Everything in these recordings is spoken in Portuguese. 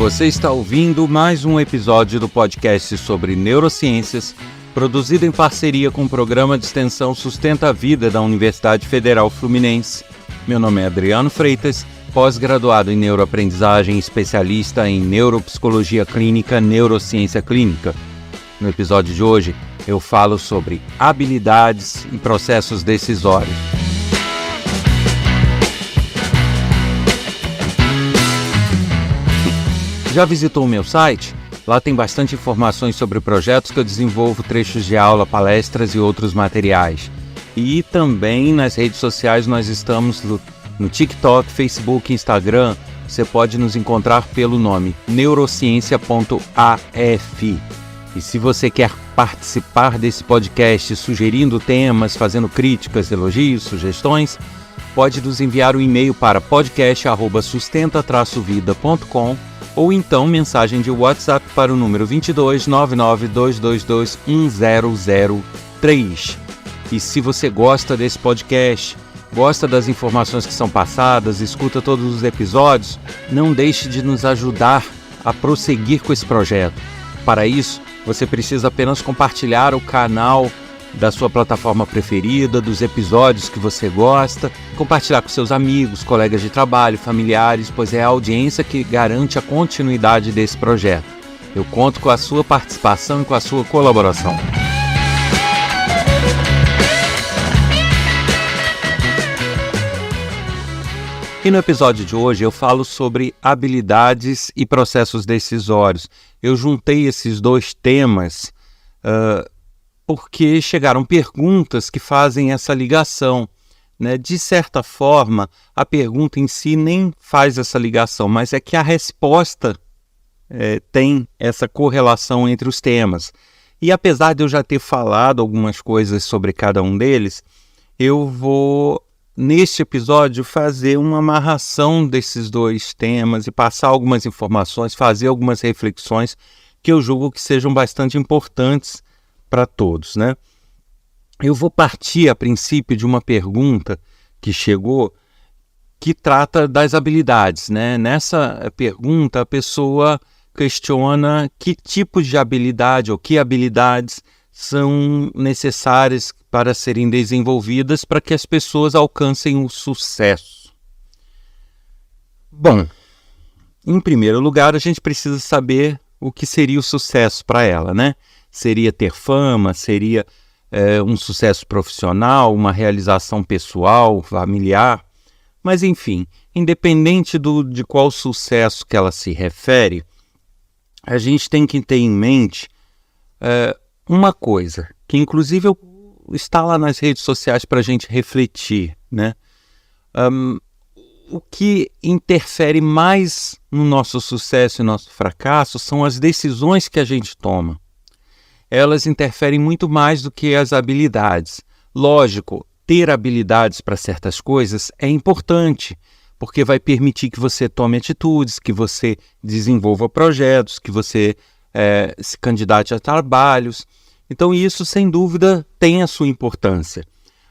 Você está ouvindo mais um episódio do podcast sobre neurociências, produzido em parceria com o programa de extensão Sustenta a Vida da Universidade Federal Fluminense. Meu nome é Adriano Freitas, pós-graduado em neuroaprendizagem, especialista em neuropsicologia clínica, neurociência clínica. No episódio de hoje, eu falo sobre habilidades e processos decisórios. Já visitou o meu site? Lá tem bastante informações sobre projetos que eu desenvolvo, trechos de aula, palestras e outros materiais. E também nas redes sociais nós estamos no TikTok, Facebook, Instagram. Você pode nos encontrar pelo nome neurociência.af. E se você quer participar desse podcast sugerindo temas, fazendo críticas, elogios, sugestões, pode nos enviar um e-mail para podcast@sustenta-vida.com ou então mensagem de WhatsApp para o número 22 99 222 1003. E se você gosta desse podcast, gosta das informações que são passadas, escuta todos os episódios, não deixe de nos ajudar a prosseguir com esse projeto. Para isso, você precisa apenas compartilhar o canal da sua plataforma preferida, dos episódios que você gosta, compartilhar com seus amigos, colegas de trabalho, familiares, pois é a audiência que garante a continuidade desse projeto. Eu conto com a sua participação e com a sua colaboração. E no episódio de hoje eu falo sobre habilidades e processos decisórios. Eu juntei esses dois temas porque chegaram perguntas que fazem essa ligação, né? De certa forma, a pergunta em si nem faz essa ligação, mas é que a resposta tem essa correlação entre os temas. E apesar de eu já ter falado algumas coisas sobre cada um deles, eu vou, neste episódio, fazer uma amarração desses dois temas e passar algumas informações, fazer algumas reflexões que eu julgo que sejam bastante importantes para todos, né? Eu vou partir a princípio de uma pergunta que chegou que trata das habilidades, né? Nessa pergunta a pessoa questiona que tipo de habilidade ou que habilidades são necessárias para serem desenvolvidas para que as pessoas alcancem o sucesso. Bom, em primeiro lugar a gente precisa saber o que seria o sucesso para ela, né? Seria ter fama, seria um sucesso profissional, uma realização pessoal, familiar. Mas, enfim, independente de qual sucesso que ela se refere, a gente tem que ter em mente uma coisa, que inclusive está lá nas redes sociais para a gente refletir, né? O que interfere mais no nosso sucesso e nosso fracasso são as decisões que a gente toma. Elas interferem muito mais do que as habilidades. Lógico, ter habilidades para certas coisas é importante, porque vai permitir que você tome atitudes, que você desenvolva projetos, que você se candidate a trabalhos. Então isso, sem dúvida, tem a sua importância.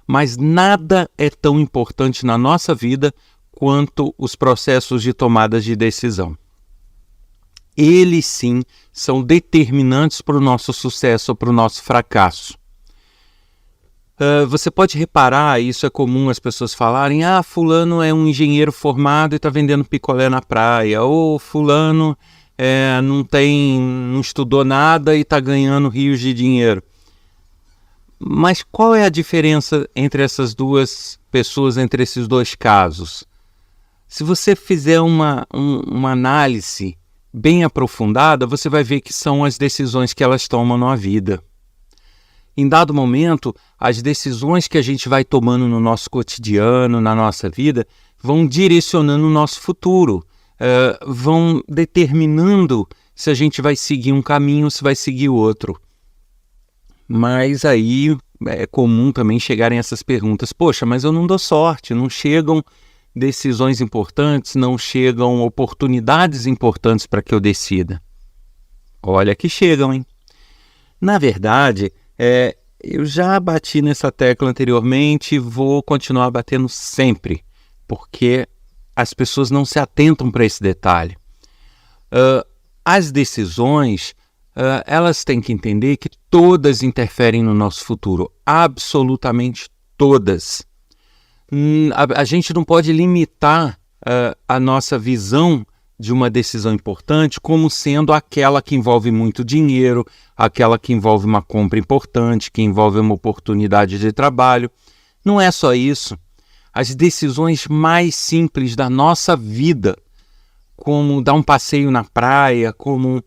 Mas nada é tão importante na nossa vida quanto os processos de tomada de decisão. Eles sim são determinantes para o nosso sucesso ou para o nosso fracasso. Você pode reparar, isso é comum as pessoas falarem, fulano é um engenheiro formado e está vendendo picolé na praia, ou fulano não estudou nada e está ganhando rios de dinheiro. Mas qual é a diferença entre essas duas pessoas, entre esses dois casos? Se você fizer uma análise bem aprofundada, você vai ver que são as decisões que elas tomam na vida. Em dado momento, as decisões que a gente vai tomando no nosso cotidiano, na nossa vida, vão direcionando o nosso futuro, vão determinando se a gente vai seguir um caminho ou se vai seguir outro. Mas aí é comum também chegarem essas perguntas, poxa, mas eu não dou sorte, não chegam decisões importantes, não chegam oportunidades importantes para que eu decida. Olha que chegam, hein? Na verdade, eu já bati nessa tecla anteriormente e vou continuar batendo sempre, porque as pessoas não se atentam para esse detalhe. As decisões, elas têm que entender que todas interferem no nosso futuro, absolutamente todas. A gente não pode limitar a nossa visão de uma decisão importante como sendo aquela que envolve muito dinheiro, aquela que envolve uma compra importante, que envolve uma oportunidade de trabalho. Não é só isso. As decisões mais simples da nossa vida, como dar um passeio na praia, como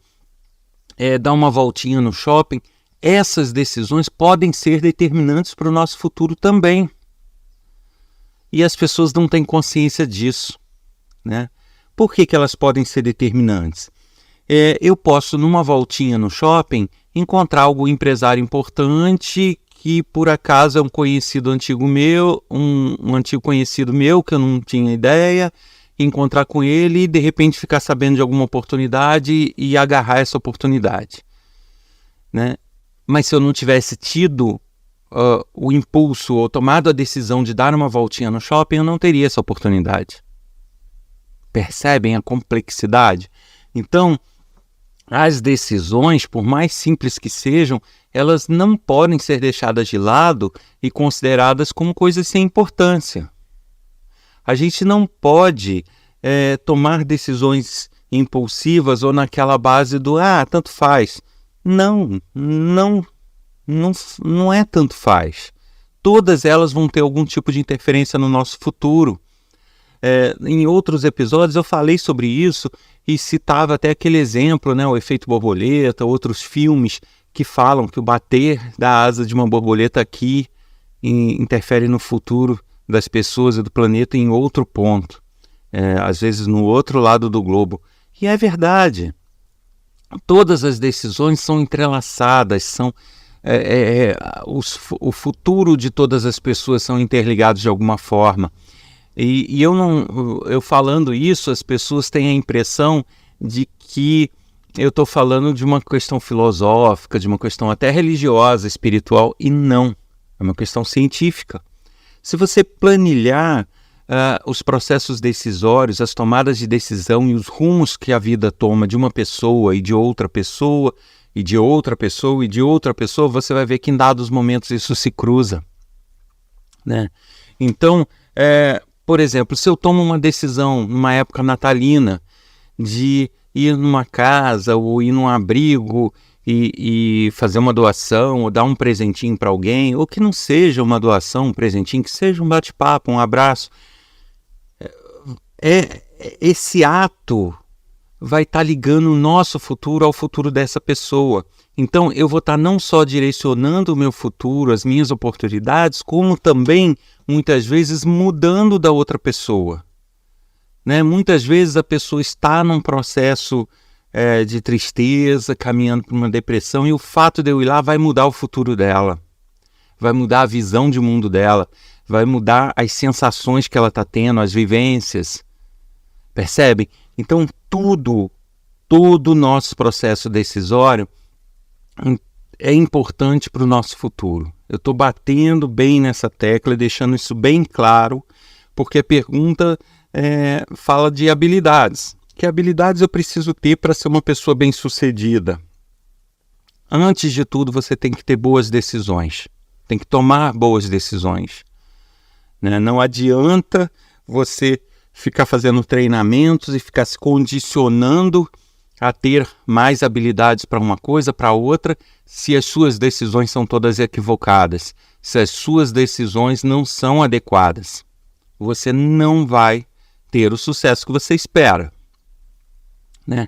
dar uma voltinha no shopping, essas decisões podem ser determinantes para o nosso futuro também. E as pessoas não têm consciência disso, né? Por que elas podem ser determinantes? Eu posso, numa voltinha no shopping, encontrar algum empresário importante que, por acaso, é um conhecido antigo meu, um antigo conhecido meu que eu não tinha ideia, encontrar com ele e, de repente, ficar sabendo de alguma oportunidade e agarrar essa oportunidade, né? Mas se eu não tivesse tido o impulso ou tomado a decisão de dar uma voltinha no shopping, eu não teria essa oportunidade. Percebem a complexidade? Então, as decisões, por mais simples que sejam, elas não podem ser deixadas de lado e consideradas como coisas sem importância. A gente não pode tomar decisões impulsivas ou naquela base do tanto faz. Não é tanto faz. Todas elas vão ter algum tipo de interferência no nosso futuro. Em outros episódios eu falei sobre isso e citava até aquele exemplo, né, o efeito borboleta, outros filmes que falam que o bater da asa de uma borboleta aqui interfere no futuro das pessoas e do planeta em outro ponto, às vezes no outro lado do globo. E é verdade. Todas as decisões são entrelaçadas, o futuro de todas as pessoas são interligados de alguma forma. E eu falando isso, as pessoas têm a impressão de que eu estou falando de uma questão filosófica, de uma questão até religiosa, espiritual, e não. É uma questão científica. Se você planilhar os processos decisórios, as tomadas de decisão e os rumos que a vida toma de uma pessoa e de outra pessoa, e de outra pessoa e de outra pessoa, você vai ver que em dados momentos isso se cruza, né? Então, por exemplo, se eu tomo uma decisão numa época natalina de ir numa casa ou ir num abrigo e fazer uma doação ou dar um presentinho para alguém, ou que não seja uma doação, um presentinho, que seja um bate-papo, um abraço, esse ato vai estar ligando o nosso futuro ao futuro dessa pessoa. Então eu vou estar não só direcionando o meu futuro, as minhas oportunidades, como também, muitas vezes, mudando da outra pessoa, né? Muitas vezes a pessoa está num processo de tristeza, caminhando para uma depressão, e o fato de eu ir lá vai mudar o futuro dela, vai mudar a visão de mundo dela, vai mudar as sensações que ela está tendo, as vivências. Percebem? Então todo o nosso processo decisório é importante para o nosso futuro. Eu estou batendo bem nessa tecla e deixando isso bem claro, porque a pergunta fala de habilidades. Que habilidades eu preciso ter para ser uma pessoa bem-sucedida? Antes de tudo, você tem que ter boas decisões. Tem que tomar boas decisões, né? Não adianta você ficar fazendo treinamentos e ficar se condicionando a ter mais habilidades para uma coisa, para outra, se as suas decisões são todas equivocadas, se as suas decisões não são adequadas. Você não vai ter o sucesso que você espera, né?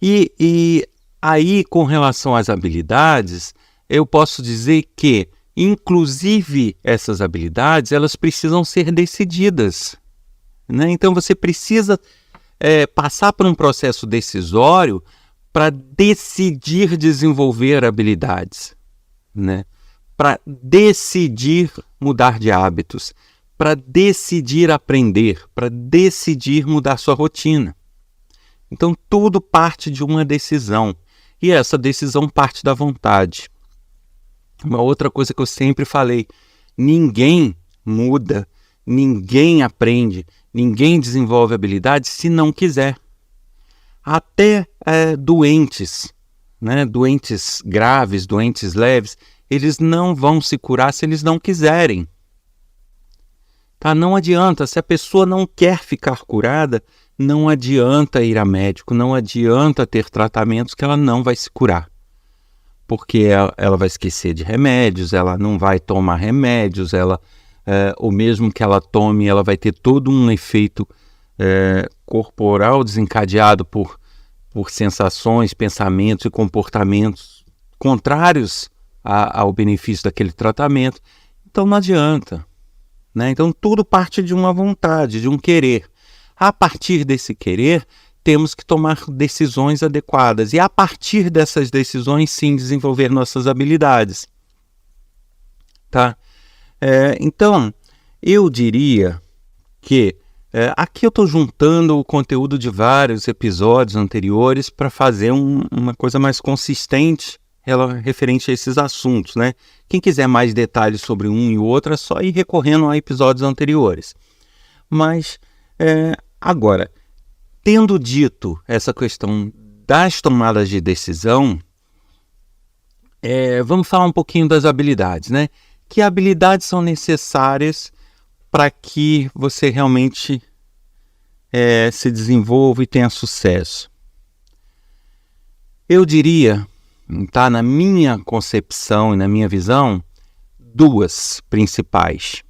E aí, com relação às habilidades, eu posso dizer que, inclusive, essas habilidades, elas precisam ser decididas, né? Então você precisa passar por um processo decisório para decidir desenvolver habilidades, né? Para decidir mudar de hábitos, para decidir aprender, para decidir mudar sua rotina. Então tudo parte de uma decisão, e essa decisão parte da vontade. Uma outra coisa que eu sempre falei: ninguém muda, ninguém aprende, ninguém desenvolve habilidades se não quiser. Até doentes, né? Doentes graves, doentes leves, eles não vão se curar se eles não quiserem. Tá? Não adianta, se a pessoa não quer ficar curada, não adianta ir a médico, não adianta ter tratamentos que ela não vai se curar. Porque ela vai esquecer de remédios, ela não vai tomar remédios, ou mesmo que ela tome, ela vai ter todo um efeito corporal desencadeado por sensações, pensamentos e comportamentos contrários ao benefício daquele tratamento. Então não adianta, né? Então tudo parte de uma vontade, de um querer. A partir desse querer, temos que tomar decisões adequadas e a partir dessas decisões, sim, desenvolver nossas habilidades. Tá? Então, eu diria que aqui eu estou juntando o conteúdo de vários episódios anteriores para fazer uma coisa mais consistente referente a esses assuntos, né? Quem quiser mais detalhes sobre um e o outro é só ir recorrendo a episódios anteriores. Mas, agora, tendo dito essa questão das tomadas de decisão, vamos falar um pouquinho das habilidades, né? Que habilidades são necessárias para que você realmente se desenvolva e tenha sucesso? Eu diria, tá, na minha concepção e na minha visão, 2 principais.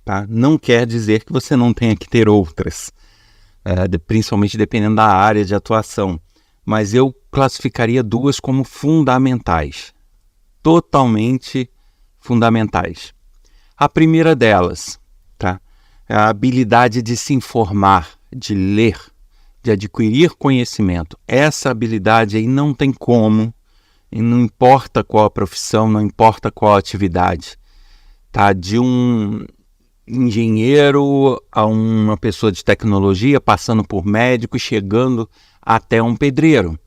Tá? Não quer dizer que você não tenha que ter outras, principalmente dependendo da área de atuação. Mas eu classificaria 2 como fundamentais, totalmente fundamentais. A primeira delas, tá? É a habilidade de se informar, de ler, de adquirir conhecimento. Essa habilidade aí não tem como, e não importa qual a profissão, não importa qual a atividade, tá? De um engenheiro a uma pessoa de tecnologia, passando por médico, chegando até um pedreiro.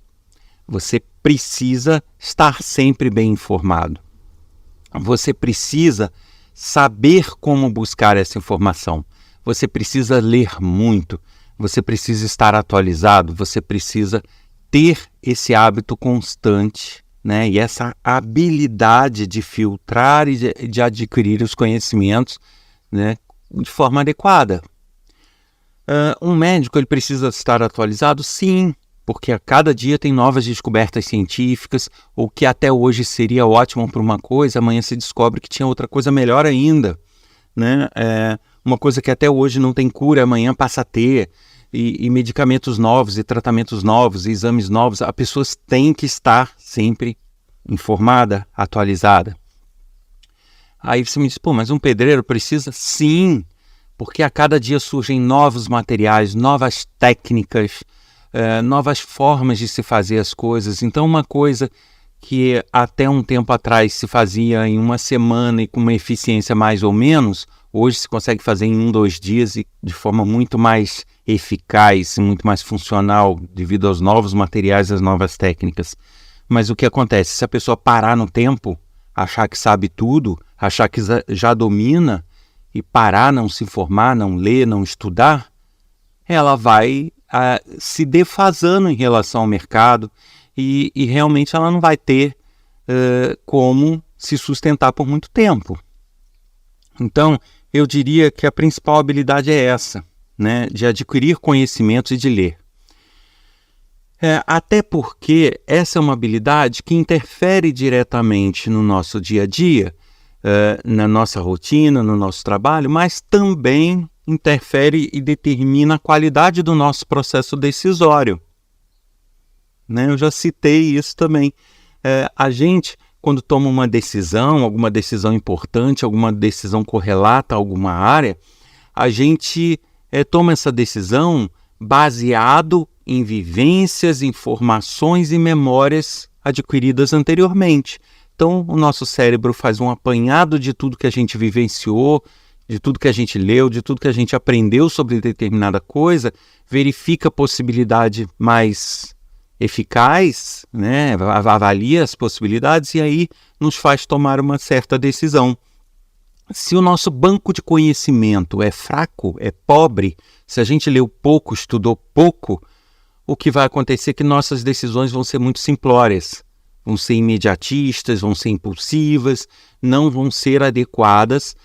Você precisa estar sempre bem informado. Você precisa saber como buscar essa informação. Você precisa ler muito. Você precisa estar atualizado. Você precisa ter esse hábito constante, né? E essa habilidade de filtrar e de adquirir os conhecimentos, né, de forma adequada. Um médico ele precisa estar atualizado? Sim, porque a cada dia tem novas descobertas científicas, ou que até hoje seria ótimo para uma coisa, amanhã se descobre que tinha outra coisa melhor ainda, né? Uma coisa que até hoje não tem cura, amanhã passa a ter, e medicamentos novos, e tratamentos novos, e exames novos. A pessoa tem que estar sempre informada, atualizada. Aí você me diz, mas um pedreiro precisa? Sim, porque a cada dia surgem novos materiais, novas técnicas, novas formas de se fazer as coisas. Então uma coisa que até um tempo atrás se fazia em uma semana e com uma eficiência mais ou menos, hoje se consegue fazer em 1-2 dias e de forma muito mais eficaz, muito mais funcional devido aos novos materiais, às novas técnicas. Mas o que acontece? Se a pessoa parar no tempo, achar que sabe tudo, achar que já domina e parar, não se informar, não ler, não estudar, ela vai se defasando em relação ao mercado e realmente ela não vai ter como se sustentar por muito tempo. Então, eu diria que a principal habilidade é essa, né, de adquirir conhecimentos e de ler. Até porque essa é uma habilidade que interfere diretamente no nosso dia a dia, na nossa rotina, no nosso trabalho, mas também interfere e determina a qualidade do nosso processo decisório. Né? Eu já citei isso também. A gente, quando toma uma decisão, alguma decisão importante, alguma decisão correlata a alguma área, a gente toma essa decisão baseado em vivências, informações e memórias adquiridas anteriormente. Então, o nosso cérebro faz um apanhado de tudo que a gente vivenciou, de tudo que a gente leu, de tudo que a gente aprendeu sobre determinada coisa, verifica a possibilidade mais eficaz, né? Avalia as possibilidades e aí nos faz tomar uma certa decisão. Se o nosso banco de conhecimento é fraco, é pobre, se a gente leu pouco, estudou pouco, o que vai acontecer é que nossas decisões vão ser muito simplórias, vão ser imediatistas, vão ser impulsivas, não vão ser adequadas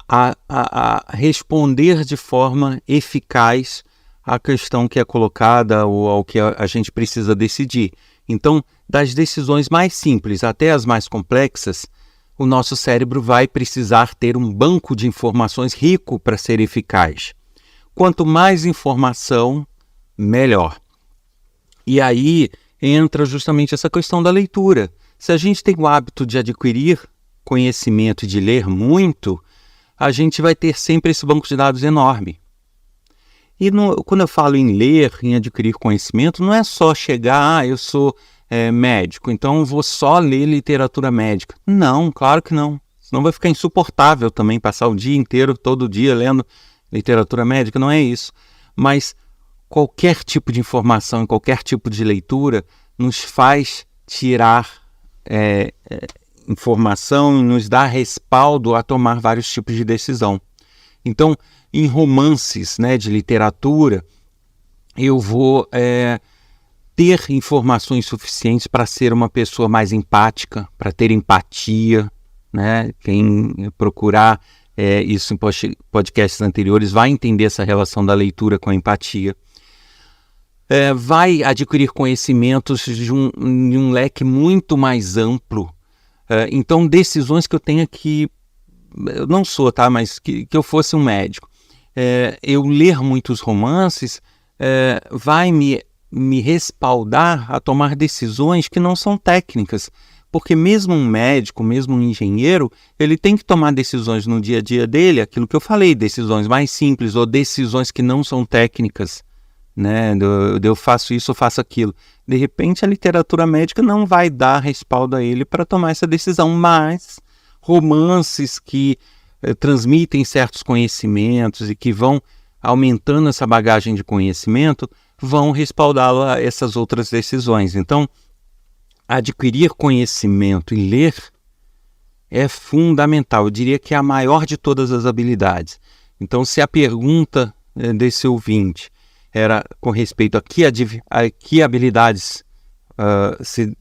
a responder de forma eficaz à questão que é colocada ou ao que a gente precisa decidir. Então, das decisões mais simples até as mais complexas, o nosso cérebro vai precisar ter um banco de informações rico para ser eficaz. Quanto mais informação, melhor. E aí entra justamente essa questão da leitura. Se a gente tem o hábito de adquirir conhecimento e de ler muito, a gente vai ter sempre esse banco de dados enorme. E quando eu falo em ler, em adquirir conhecimento, não é só chegar, eu sou médico, então vou só ler literatura médica. Não, claro que não. Senão vai ficar insuportável também passar o dia inteiro, todo dia, lendo literatura médica, não é isso. Mas qualquer tipo de informação, qualquer tipo de leitura nos faz tirar informação e nos dá respaldo a tomar vários tipos de decisão. Então, em romances, de literatura, eu vou ter informações suficientes para ser uma pessoa mais empática, para ter empatia. Quem procurar isso em podcasts anteriores vai entender essa relação da leitura com a empatia. Vai adquirir conhecimentos de um leque muito mais amplo. Então, decisões que eu tenha que... Eu não sou, tá? Mas que eu fosse um médico. Eu ler muitos romances vai me respaldar a tomar decisões que não são técnicas. Porque mesmo um médico, mesmo um engenheiro, ele tem que tomar decisões no dia a dia dele, aquilo que eu falei, decisões mais simples ou decisões que não são técnicas. Eu faço isso, eu faço aquilo. De repente, a literatura médica não vai dar respaldo a ele para tomar essa decisão, mas romances que transmitem certos conhecimentos e que vão aumentando essa bagagem de conhecimento vão respaldá-lo a essas outras decisões. Então, adquirir conhecimento e ler é fundamental. Eu diria que é a maior de todas as habilidades. Então, se a pergunta desse ouvinte era com respeito a que habilidades se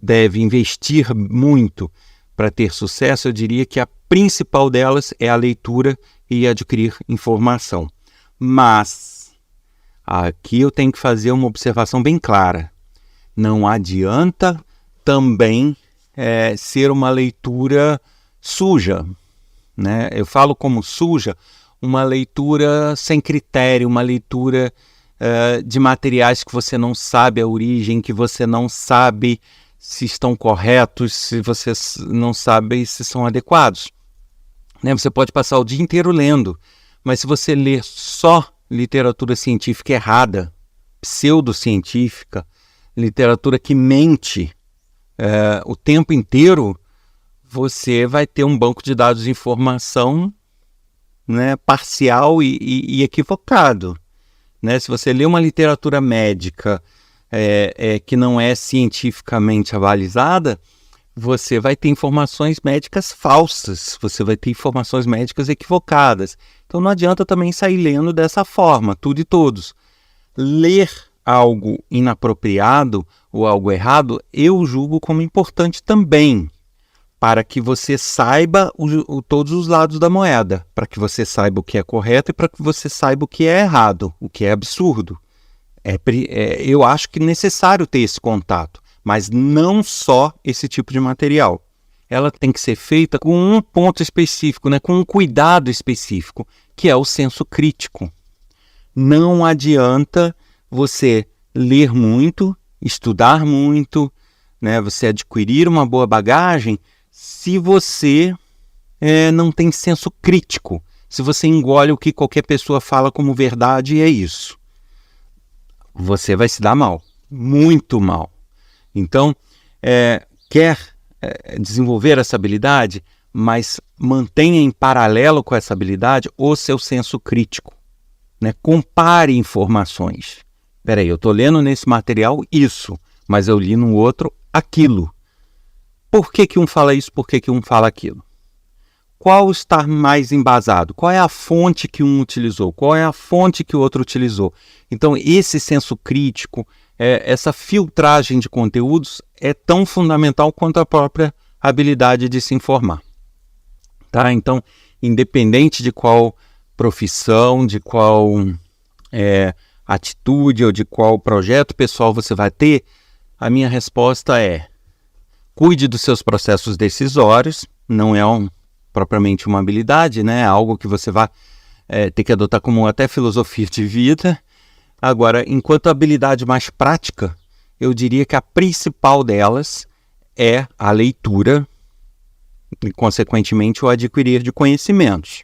deve investir muito para ter sucesso, eu diria que a principal delas é a leitura e adquirir informação. Mas aqui eu tenho que fazer uma observação bem clara. Não adianta também ser uma leitura suja. Eu falo como suja, uma leitura sem critério, uma leitura de materiais que você não sabe a origem, que você não sabe se estão corretos, se você não sabe se são adequados. Você pode passar o dia inteiro lendo, mas se você ler só literatura científica errada, pseudocientífica, literatura que mente o tempo inteiro, você vai ter um banco de dados de informação parcial e equivocado. Se você lê uma literatura médica que não é cientificamente avalizada, você vai ter informações médicas falsas, você vai ter informações médicas equivocadas. Então não adianta também sair lendo dessa forma, tudo e todos. Ler algo inapropriado ou algo errado, eu julgo como importante também, para que você saiba todos os lados da moeda, para que você saiba o que é correto e para que você saiba o que é errado, o que é absurdo. Eu acho que é necessário ter esse contato, mas não só esse tipo de material. Ela tem que ser feita com um ponto específico, com um cuidado específico, que é o senso crítico. Não adianta você ler muito, estudar muito, você adquirir uma boa bagagem, se você não tem senso crítico, se você engole o que qualquer pessoa fala como verdade, é isso. Você vai se dar mal, muito mal. Então, quer desenvolver essa habilidade, mas mantenha em paralelo com essa habilidade o seu senso crítico. Compare informações. Peraí, eu estou lendo nesse material isso, mas eu li no outro aquilo. Por que um fala isso, por que um fala aquilo? qual está mais embasado, qual é a fonte que um utilizou, qual é a fonte que o outro utilizou. Então, esse senso crítico, essa filtragem de conteúdos é tão fundamental quanto a própria habilidade de se informar. Tá? Então, independente de qual profissão, de qual atitude ou de qual projeto pessoal você vai ter, a minha resposta é: cuide dos seus processos decisórios. Não é propriamente uma habilidade, né? É algo que você vai ter que adotar como até filosofia de vida. Agora, enquanto habilidade mais prática, eu diria que a principal delas é a leitura e, consequentemente, o adquirir de conhecimentos.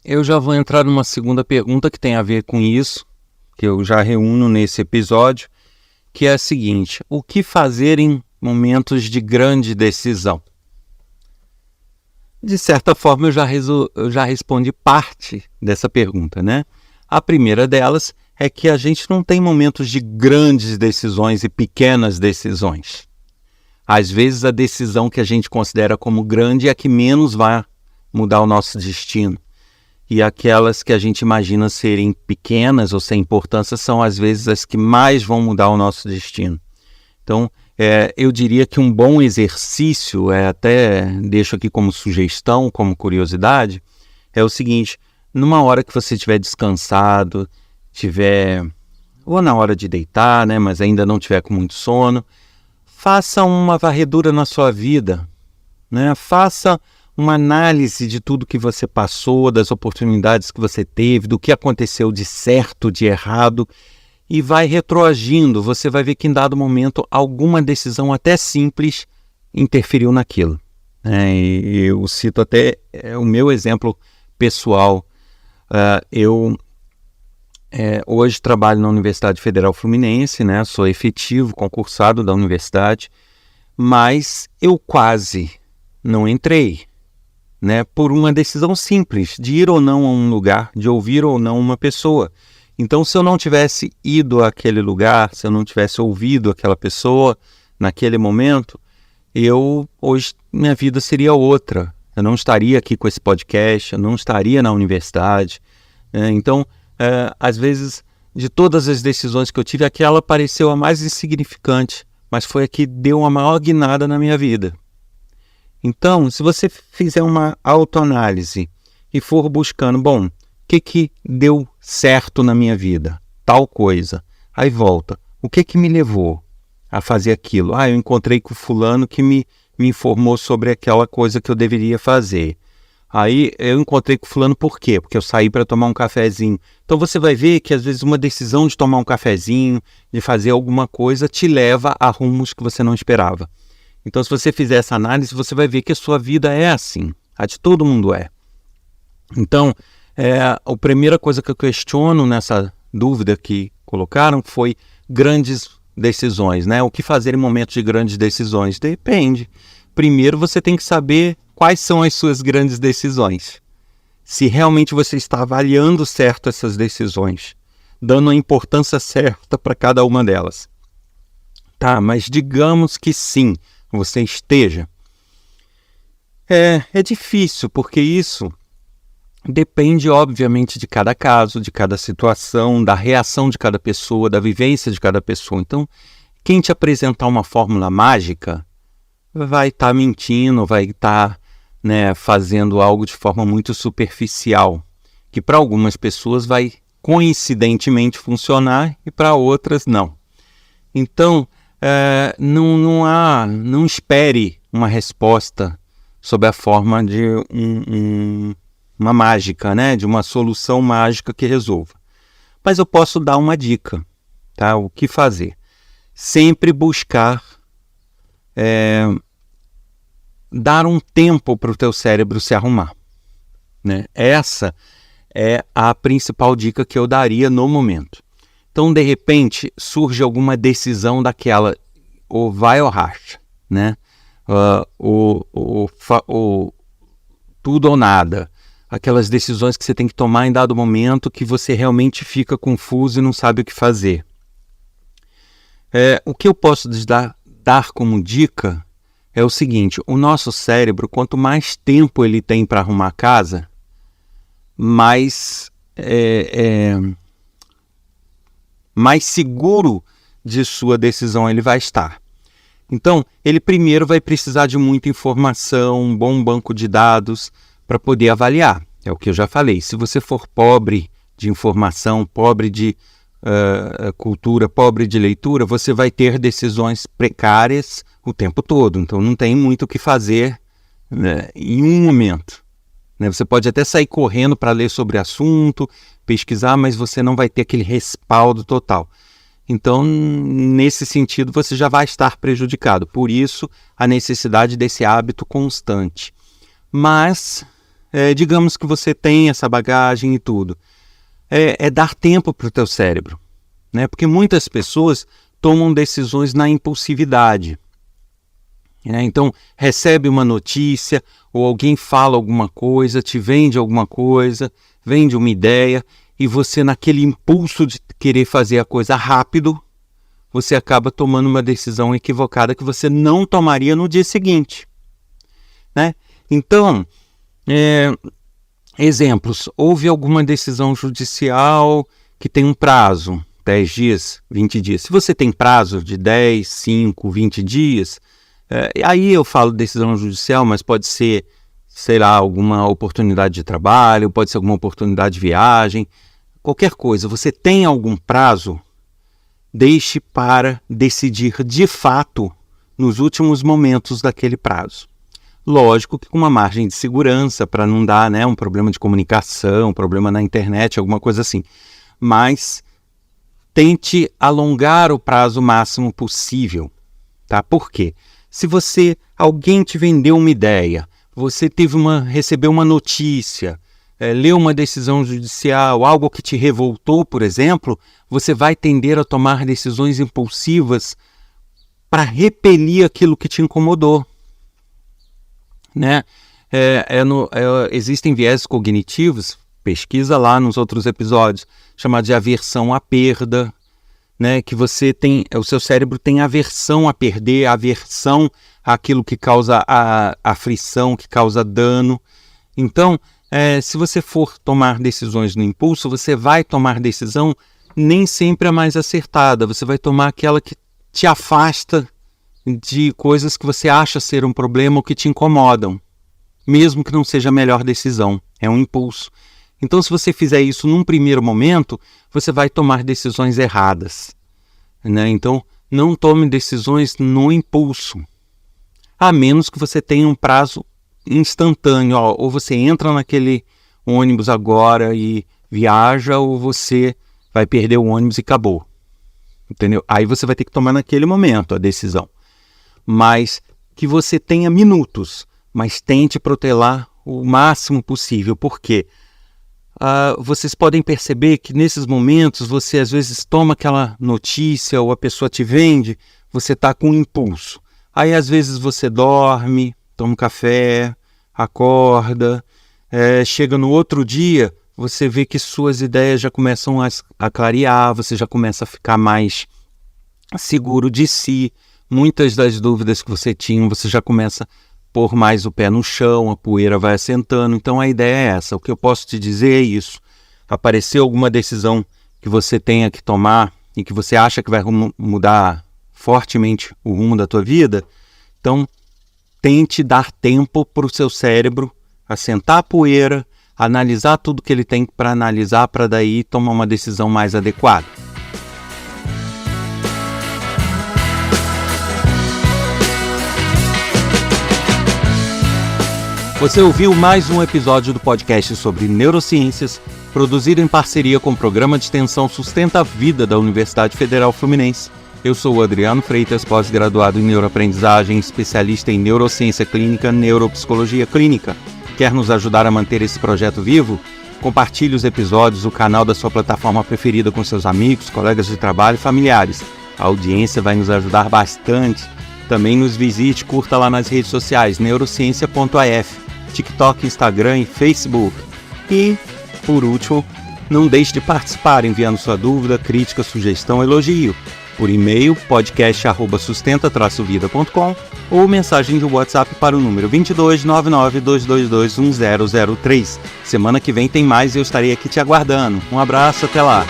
Eu já vou entrar numa segunda pergunta que tem a ver com isso, que eu já reúno nesse episódio, que é a seguinte: o que fazer em momentos de grande decisão? De certa forma, eu já respondi parte dessa pergunta, né? A primeira delas é que a gente não tem momentos de grandes decisões e pequenas decisões. Às vezes, a decisão que a gente considera como grande é a que menos vai mudar o nosso destino. E aquelas que a gente imagina serem pequenas ou sem importância são, às vezes, as que mais vão mudar o nosso destino. Então, eu diria que um bom exercício, até deixo aqui como sugestão, como curiosidade, é o seguinte: numa hora que você estiver descansado, ou na hora de deitar, né, mas ainda não estiver com muito sono, faça uma varredura na sua vida, né? Faça uma análise de tudo que você passou, das oportunidades que você teve, do que aconteceu de certo, de errado, e vai retroagindo. Você vai ver que em dado momento alguma decisão até simples interferiu naquilo. E eu cito até o meu exemplo pessoal. Eu hoje trabalho na Universidade Federal Fluminense, né? Sou efetivo, concursado da universidade, mas eu quase não entrei, né? Por uma decisão simples, de ir ou não a um lugar, de ouvir ou não uma pessoa. Então, se eu não tivesse ido àquele lugar, se eu não tivesse ouvido aquela pessoa naquele momento, hoje minha vida seria outra. Eu não estaria aqui com esse podcast, eu não estaria na universidade. Então, às vezes, de todas as decisões que eu tive, aquela pareceu a mais insignificante, mas foi a que deu uma maior guinada na minha vida. Então, se você fizer uma autoanálise e for buscando, o que deu certo na minha vida? Tal coisa. Aí volta. O que me levou a fazer aquilo? Eu encontrei com fulano que me informou sobre aquela coisa que eu deveria fazer. Aí eu encontrei com fulano por quê? Porque eu saí para tomar um cafezinho. Então você vai ver que às vezes uma decisão de tomar um cafezinho, de fazer alguma coisa, te leva a rumos que você não esperava. Então, se você fizer essa análise, você vai ver que a sua vida é assim. A de todo mundo é. Então, a primeira coisa que eu questiono nessa dúvida que colocaram foi grandes decisões, né? O que fazer em momentos de grandes decisões? Depende. Primeiro, você tem que saber quais são as suas grandes decisões. Se realmente você está avaliando certo essas decisões, dando a importância certa para cada uma delas. Tá, mas digamos que sim, você esteja. É difícil, porque isso depende, obviamente, de cada caso, de cada situação, da reação de cada pessoa, da vivência de cada pessoa. Então, quem te apresentar uma fórmula mágica vai estar mentindo, vai estar fazendo algo de forma muito superficial, que para algumas pessoas vai coincidentemente funcionar e para outras não. Então, não espere uma resposta sob a forma de uma mágica, né? De uma solução mágica que resolva. Mas eu posso dar uma dica, tá? O que fazer? Sempre buscar dar um tempo para o teu cérebro se arrumar, né? Essa é a principal dica que eu daria no momento. Então, de repente, surge alguma decisão daquela, ou vai ou racha, né? Tudo ou nada. Aquelas decisões que você tem que tomar em dado momento que você realmente fica confuso e não sabe o que fazer. O que eu posso dar como dica é o seguinte: o nosso cérebro, quanto mais tempo ele tem para arrumar a casa, mais seguro de sua decisão ele vai estar. Então, ele primeiro vai precisar de muita informação, um bom banco de dados para poder avaliar. É o que eu já falei. Se você for pobre de informação, pobre de cultura, pobre de leitura, você vai ter decisões precárias o tempo todo. Então, não tem muito o que fazer, né, em um momento. Né? Você pode até sair correndo para ler sobre o assunto, pesquisar, mas você não vai ter aquele respaldo total. Então, nesse sentido, você já vai estar prejudicado. Por isso, a necessidade desse hábito constante. Mas, digamos que você tem essa bagagem e tudo. É dar tempo para o teu cérebro. Né? Porque muitas pessoas tomam decisões na impulsividade. Né? Então, recebe uma notícia, ou alguém fala alguma coisa, te vende alguma coisa, vende uma ideia, e você, naquele impulso de querer fazer a coisa rápido, você acaba tomando uma decisão equivocada que você não tomaria no dia seguinte. Né? Então, exemplos. Houve alguma decisão judicial que tem um prazo, 10 dias, 20 dias. Se você tem prazo de 10, 5, 20 dias, aí eu falo decisão judicial, mas pode ser, sei lá, alguma oportunidade de trabalho, pode ser alguma oportunidade de viagem, qualquer coisa. Você tem algum prazo, deixe para decidir de fato nos últimos momentos daquele prazo. Lógico que com uma margem de segurança para não dar, né, um problema de comunicação, um problema na internet, alguma coisa assim. Mas tente alongar o prazo máximo possível. Tá? Por quê? Se alguém te vendeu uma ideia, você recebeu uma notícia, leu uma decisão judicial, algo que te revoltou, por exemplo, você vai tender a tomar decisões impulsivas para repelir aquilo que te incomodou. Né? Existem viéses cognitivos, pesquisa lá nos outros episódios, chamado de aversão à perda, né? Que o seu cérebro tem aversão a perder, aversão àquilo que causa a aflição, que causa dano. Então, se você for tomar decisões no impulso, você vai tomar decisão nem sempre a mais acertada, você vai tomar aquela que te afasta de coisas que você acha ser um problema ou que te incomodam, mesmo que não seja a melhor decisão, é um impulso. Então, se você fizer isso num primeiro momento, você vai tomar decisões erradas. Né? Então, não tome decisões no impulso, a menos que você tenha um prazo instantâneo. Ou você entra naquele ônibus agora e viaja, ou você vai perder o ônibus e acabou. Entendeu? Aí você vai ter que tomar naquele momento a decisão. Mas que você tenha minutos, mas tente protelar o máximo possível. Por quê? Vocês podem perceber que nesses momentos você às vezes toma aquela notícia ou a pessoa te vende, você está com um impulso. Aí às vezes você dorme, toma um café, acorda, chega no outro dia, você vê que suas ideias já começam a clarear, você já começa a ficar mais seguro de si. Muitas das dúvidas que você tinha, você já começa a pôr mais o pé no chão, a poeira vai assentando. Então a ideia é essa. O que eu posso te dizer é isso. Apareceu alguma decisão que você tenha que tomar e que você acha que vai mudar fortemente o rumo da tua vida, então tente dar tempo para o seu cérebro assentar a poeira, analisar tudo que ele tem para analisar, para daí tomar uma decisão mais adequada. Você ouviu mais um episódio do podcast sobre neurociências, produzido em parceria com o Programa de Extensão Sustenta a Vida da Universidade Federal Fluminense. Eu sou o Adriano Freitas, pós-graduado em neuroaprendizagem, especialista em neurociência clínica, neuropsicologia clínica. Quer nos ajudar a manter esse projeto vivo? Compartilhe os episódios do canal da sua plataforma preferida com seus amigos, colegas de trabalho e familiares. A audiência vai nos ajudar bastante. Também nos visite, curta lá nas redes sociais, neurociência.af. TikTok, Instagram e Facebook. E, por último, não deixe de participar enviando sua dúvida, crítica, sugestão, elogio. por e-mail podcast@sustenta-vida.com ou mensagem de WhatsApp para o número 22 99 222 1003. Semana que vem tem mais e eu estarei aqui te aguardando. Um abraço, até lá!